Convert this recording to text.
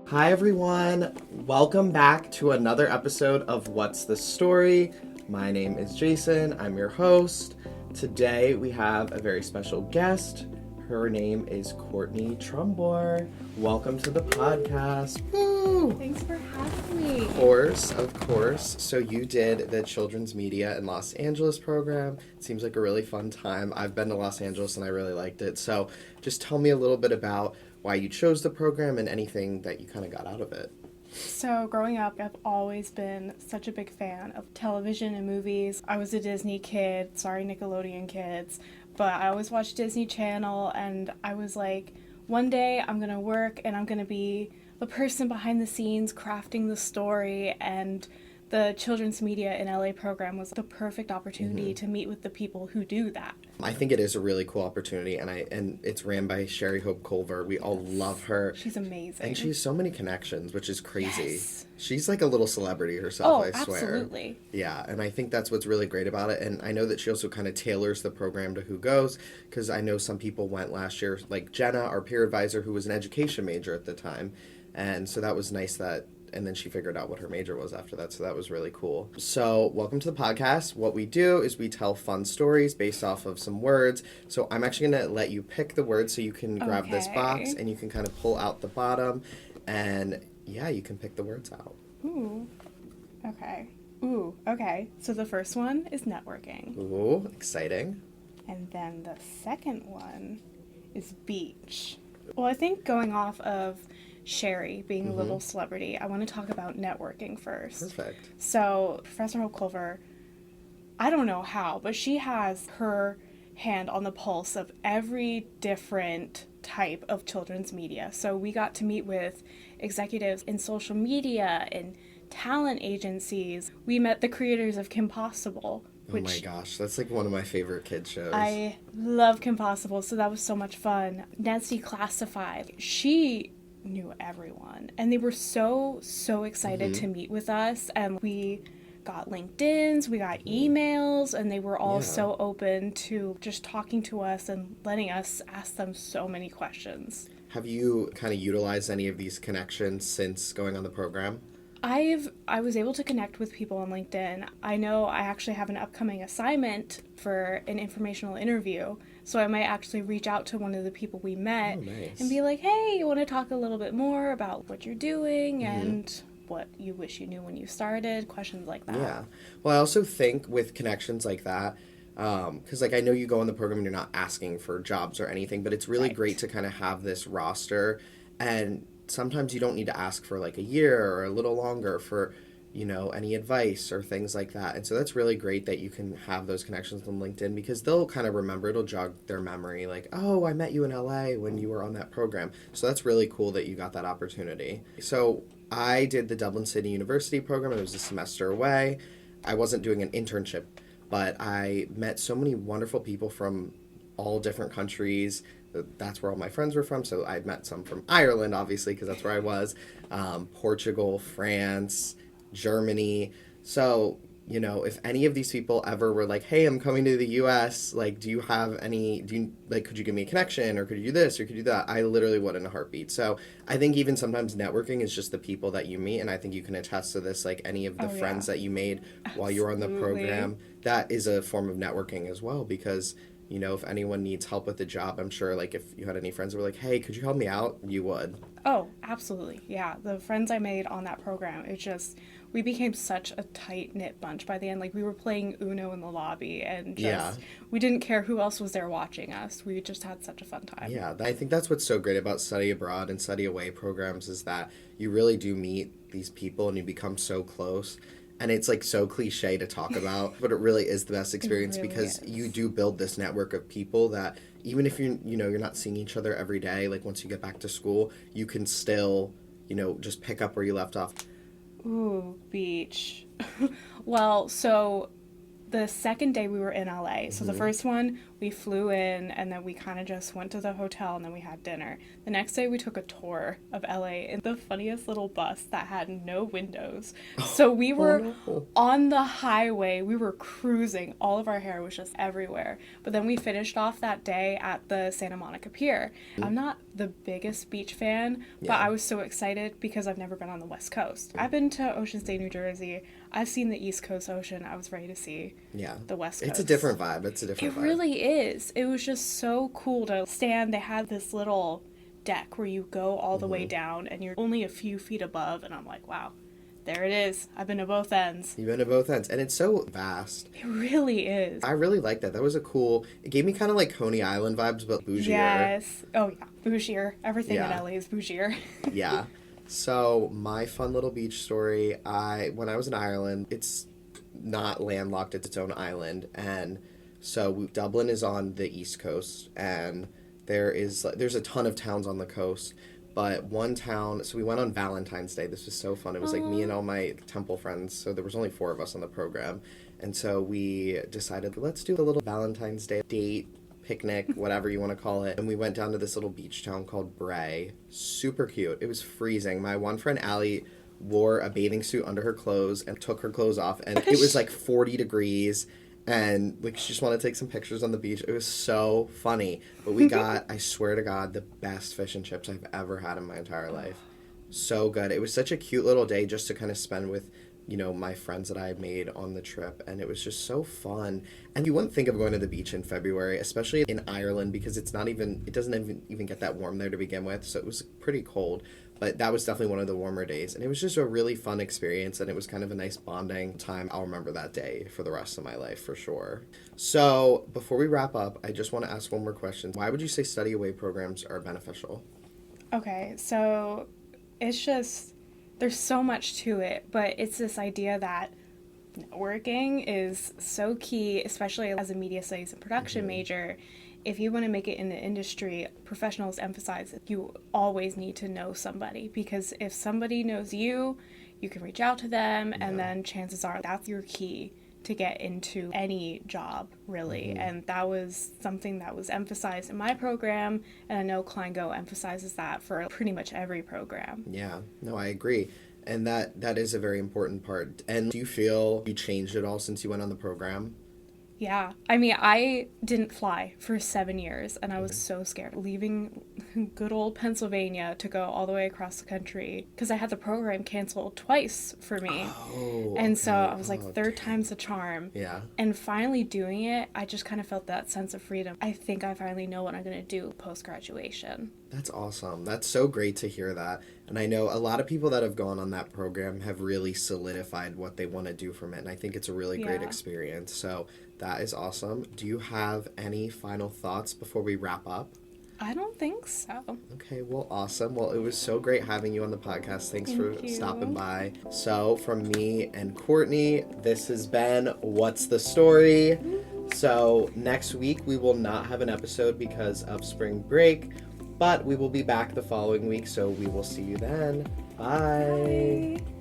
Hi everyone, welcome back to another episode of What's the Story? My name is Jason, I'm your host. Today we have a very special guest. Her name is Courtney Trumbore. Welcome to the podcast. Woo! Thanks for having me. Of course. So you did the Children's Media in Los Angeles program. It seems like a really fun time. I've been to Los Angeles and I really liked it. So just tell me a little bit about why you chose the program and anything that you kind of got out of it. So growing up, I've always been such a big fan of television and movies. I was a Disney kid, sorry Nickelodeon kids, but I always watched Disney Channel, and I was like, one day I'm going to work and I'm going to be the person behind the scenes crafting the story, and the Children's Media in LA program was the perfect opportunity to meet with the people who do that. I think it is a really cool opportunity, and it's ran by Sherry Hope Culver. We all love her. She's amazing. And she has so many connections, which is crazy. Yes. She's like a little celebrity herself, I swear. Absolutely. Yeah, and I think that's what's really great about it. And I know that she also kind of tailors the program to who goes, because I know some people went last year, like Jenna, our peer advisor, who was an education major at the time. And so that was nice that, and then she figured out what her major was after that, so that was really cool. So welcome to the podcast. What we do is we tell fun stories based off of some words. So I'm actually going to let you pick the words, so you can grab this box and you can kind of pull out the bottom, and yeah, you can pick the words out. Ooh, okay. So the first one is networking. Ooh, exciting. And then the second one is beach. Well, I think going off of Sherry being a little celebrity, I want to talk about networking first. Perfect. So Professor Hope Culver, I don't know how, but she has her hand on the pulse of every different type of children's media. So we got to meet with executives in social media and talent agencies. We met the creators of Kim Possible. Oh my gosh, that's like one of my favorite kids shows. I love Kim Possible, so that was so much fun. Nancy Classified, she knew everyone, and they were so excited to meet with us, and we got LinkedIn's, we got emails, and they were all so open to just talking to us and letting us ask them so many questions. Have you kind of utilized any of these connections since going on the program? I was able to connect with people on LinkedIn. I know I actually have an upcoming assignment for an informational interview, so I might actually reach out to one of the people we met and be like, hey, you want to talk a little bit more about what you're doing and what you wish you knew when you started, questions like that. Yeah. Well, I also think with connections like that, because like I know you go on the program and you're not asking for jobs or anything, but it's really great to kind of have this roster, and sometimes you don't need to ask for like a year or a little longer for, you know, any advice or things like that. And so that's really great that you can have those connections on LinkedIn, because they'll kind of remember, it'll jog their memory like, oh, I met you in LA when you were on that program. So that's really cool that you got that opportunity. So I did the Dublin City University program. It was a semester away. I wasn't doing an internship, but I met so many wonderful people from all different countries. That's where all my friends were from. So I met some from Ireland, obviously, because that's where I was. Portugal, France, Germany. So, you know, if any of these people ever were like, hey, I'm coming to the US, like, could you give me a connection, or could you do this, or could you do that? I literally would in a heartbeat. So I think even sometimes networking is just the people that you meet. And I think you can attest to this, like any of the friends that you made while you were on the program, that is a form of networking as well, because you know, if anyone needs help with the job, I'm sure, like, if you had any friends who were like, hey, could you help me out? You would. Oh, absolutely. Yeah. The friends I made on that program, we became such a tight-knit bunch by the end. Like, we were playing Uno in the lobby, and we didn't care who else was there watching us. We just had such a fun time. Yeah. I think that's what's so great about study abroad and study away programs, is that you really do meet these people and you become so close. And it's like so cliche to talk about, but it really is the best experience, because you do build this network of people that even if you're not seeing each other every day, like once you get back to school, you can still, just pick up where you left off. Ooh, beach. Well, so the second day we were in LA. So the first one We flew in, and then we kind of just went to the hotel, and then we had dinner. The next day, we took a tour of LA in the funniest little bus that had no windows. So we were on the highway. We were cruising. All of our hair was just everywhere. But then we finished off that day at the Santa Monica Pier. I'm not the biggest beach fan, but I was so excited because I've never been on the West Coast. I've been to Ocean State, New Jersey. I've seen the East Coast Ocean. I was ready to see the West Coast. It's a different vibe. It really is. It was just so cool to stand. They had this little deck where you go all the way down and you're only a few feet above. And I'm like, wow, there it is. I've been to both ends. You've been to both ends. And it's so vast. It really is. I really like that. That was it gave me kind of like Coney Island vibes, but bougier. Yes. Oh, yeah. Bougier. Everything in LA is bougier. Yeah. So my fun little beach story, when I was in Ireland, it's not landlocked, it's its own island. And so Dublin is on the East Coast, and there's a ton of towns on the coast. But one town, so we went on Valentine's Day. This was so fun. It was like me and all my Temple friends. So there was only 4 of us on the program. And so we decided, let's do a little Valentine's Day date, picnic, whatever you want to call it. And we went down to this little beach town called Bray. Super cute. It was freezing. My one friend, Allie, wore a bathing suit under her clothes and took her clothes off. And it was like 40 degrees. And like she just wanted to take some pictures on the beach. It was so funny. But we got, I swear to God, the best fish and chips I've ever had in my entire life. So good. It was such a cute little day just to kind of spend with, my friends that I had made on the trip. And it was just so fun. And you wouldn't think of going to the beach in February, especially in Ireland, because it doesn't even get that warm there to begin with. So it was pretty cold. But that was definitely one of the warmer days. And it was just a really fun experience. And it was kind of a nice bonding time. I'll remember that day for the rest of my life, for sure. So before we wrap up, I just want to ask one more question. Why would you say study away programs are beneficial? Okay, so it's just, there's so much to it. But it's this idea that networking is so key, especially as a media studies and production major. If you want to make it in the industry, professionals emphasize that you always need to know somebody, because if somebody knows you, you can reach out to them, and then chances are that's your key to get into any job, really. And that was something that was emphasized in my program, and I know Klein emphasizes that for pretty much every program. Yeah, no, I agree. And that is a very important part. And do you feel you changed at all since you went on the program? Yeah. I mean, I didn't fly for 7 years, and I was so scared leaving good old Pennsylvania to go all the way across the country because I had the program canceled twice for me. And so I was like, third time's the charm. Yeah. And finally doing it, I just kind of felt that sense of freedom. I think I finally know what I'm going to do post-graduation. That's awesome. That's so great to hear that. And I know a lot of people that have gone on that program have really solidified what they want to do from it. And I think it's a really great experience. So that is awesome. Do you have any final thoughts before we wrap up? I don't think so. Okay, well, awesome. Well, it was so great having you on the podcast. Thanks for stopping by. So from me and Courtney, this has been What's the Story? So next week we will not have an episode because of spring break, but we will be back the following week, so we will see you then. Bye. Bye.